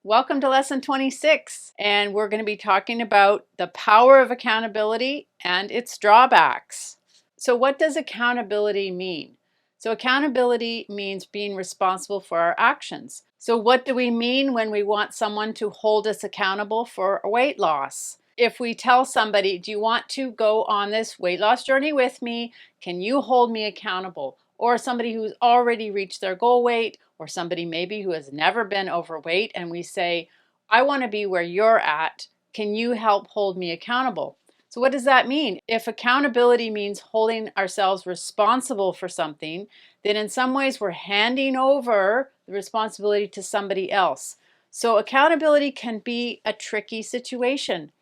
Welcome to lesson 26, and we're going to be talking about the power of accountability and its drawbacks. So what does accountability mean? So accountability means being responsible for our actions. So what do we mean when we want someone to hold us accountable for weight loss? If we tell somebody, do you want to go on this weight loss journey with me? Can you hold me accountable? Or somebody who's already reached their goal weight, or somebody maybe who has never been overweight, and we say, I want to be where you're at. Can you help hold me accountable? So what does that mean? If accountability means holding ourselves responsible for something, then in some ways we're handing over the responsibility to somebody else. So accountability can be a tricky situation.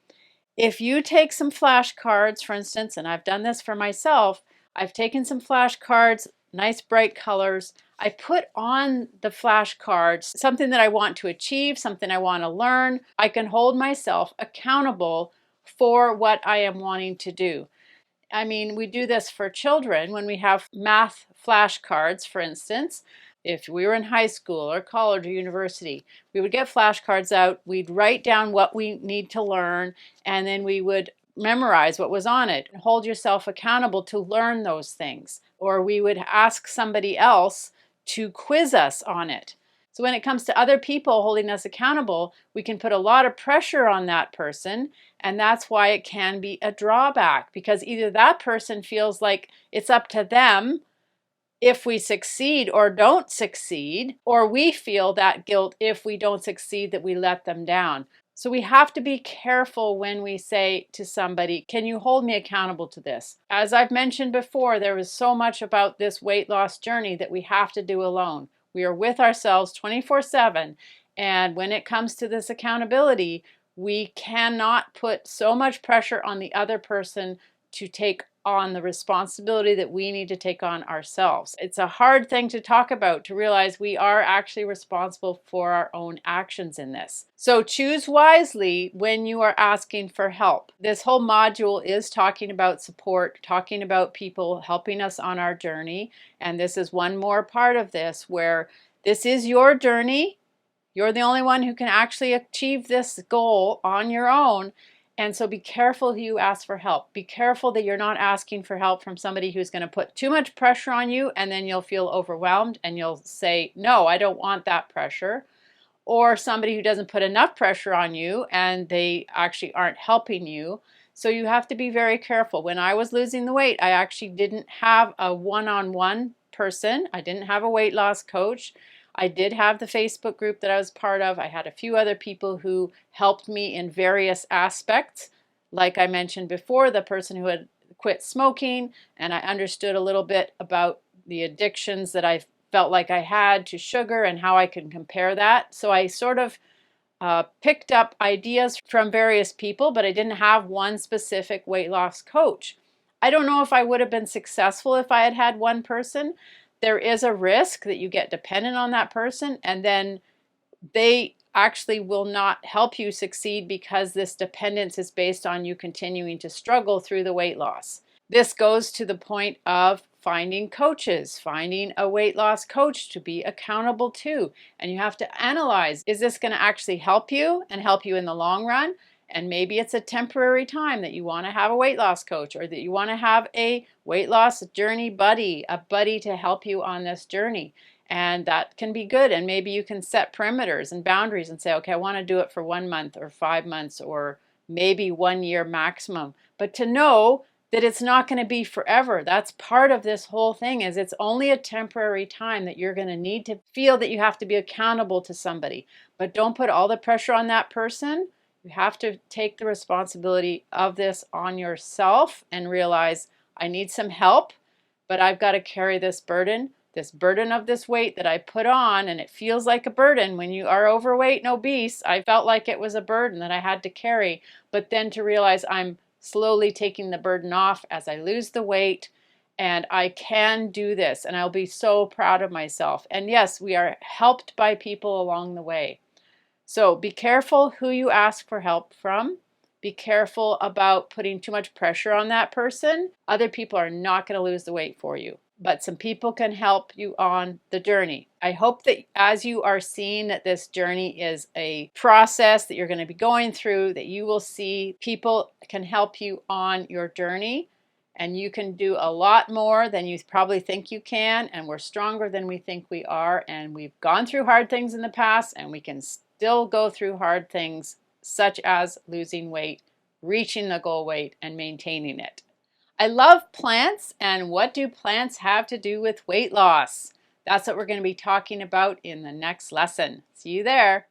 If you take some flashcards, for instance, and I've done this for myself, I've taken some flashcards, nice bright colors. I put on the flashcards something that I want to achieve, something I want to learn. I can hold myself accountable for what I am wanting to do. I mean, we do this for children when we have math flashcards, for instance. If we were in high school or college or university, we would get flashcards out, we'd write down what we need to learn, and then we would memorize what was on it. Hold yourself accountable to learn those things. Or we would ask somebody else to quiz us on it. So when it comes to other people holding us accountable, we can put a lot of pressure on that person, and that's why it can be a drawback, because either that person feels like it's up to them if we succeed or don't succeed, or we feel that guilt if we don't succeed, that we let them down. So we have to be careful when we say to somebody, can you hold me accountable to this? As I've mentioned before, there is so much about this weight loss journey that we have to do alone. We are with ourselves 24/7. And when it comes to this accountability, we cannot put so much pressure on the other person to take on the responsibility that we need to take on ourselves. It's a hard thing to talk about, to realize we are actually responsible for our own actions in this. So choose wisely when you are asking for help. This whole module is talking about support, talking about people helping us on our journey. And this is one more part of this where this is your journey. You're the only one who can actually achieve this goal on your own. And so be careful who you ask for help. Be careful that you're not asking for help from somebody who's going to put too much pressure on you, and then you'll feel overwhelmed and you'll say, no, I don't want that pressure. Or somebody who doesn't put enough pressure on you and they actually aren't helping you. So you have to be very careful. When I was losing the weight, I actually didn't have a one-on-one person. I didn't have a weight loss coach. I did have the Facebook group that I was part of. I had a few other people who helped me in various aspects. Like I mentioned before, the person who had quit smoking, and I understood a little bit about the addictions that I felt like I had to sugar and how I can compare that. So I sort of picked up ideas from various people, but I didn't have one specific weight loss coach. I don't know if I would have been successful if I had had one person. There is a risk that you get dependent on that person, and then they actually will not help you succeed because this dependence is based on you continuing to struggle through the weight loss. This goes to the point of finding coaches, finding a weight loss coach to be accountable to. And you have to analyze, is this going to actually help you and help you in the long run? And maybe it's a temporary time that you want to have a weight loss coach, or that you want to have a weight loss journey buddy, a buddy to help you on this journey. And that can be good. And maybe you can set perimeters and boundaries and say, okay, I want to do it for 1 month or 5 months or maybe 1 year maximum. But to know that it's not going to be forever. That's part of this whole thing, is it's only a temporary time that you're going to need to feel that you have to be accountable to somebody. But don't put all the pressure on that person. You have to take the responsibility of this on yourself and realize, I need some help, but I've got to carry this burden of this weight that I put on, and it feels like a burden when you are overweight and obese. I felt like it was a burden that I had to carry, but then to realize I'm slowly taking the burden off as I lose the weight, and I can do this, and I'll be so proud of myself. And yes, we are helped by people along the way. So be careful who you ask for help from. Be careful about putting too much pressure on that person. Other people are not going to lose the weight for you. but some people can help you on the journey. I hope that as you are seeing that this journey is a process that you're going to be going through, that you will see people can help you on your journey, and you can do a lot more than you probably think you can, and we're stronger than we think we are, and we've gone through hard things in the past, and we can still go through hard things such as losing weight, reaching the goal weight, and maintaining it. I love plants, and what do plants have to do with weight loss? That's what we're going to be talking about in the next lesson. See you there.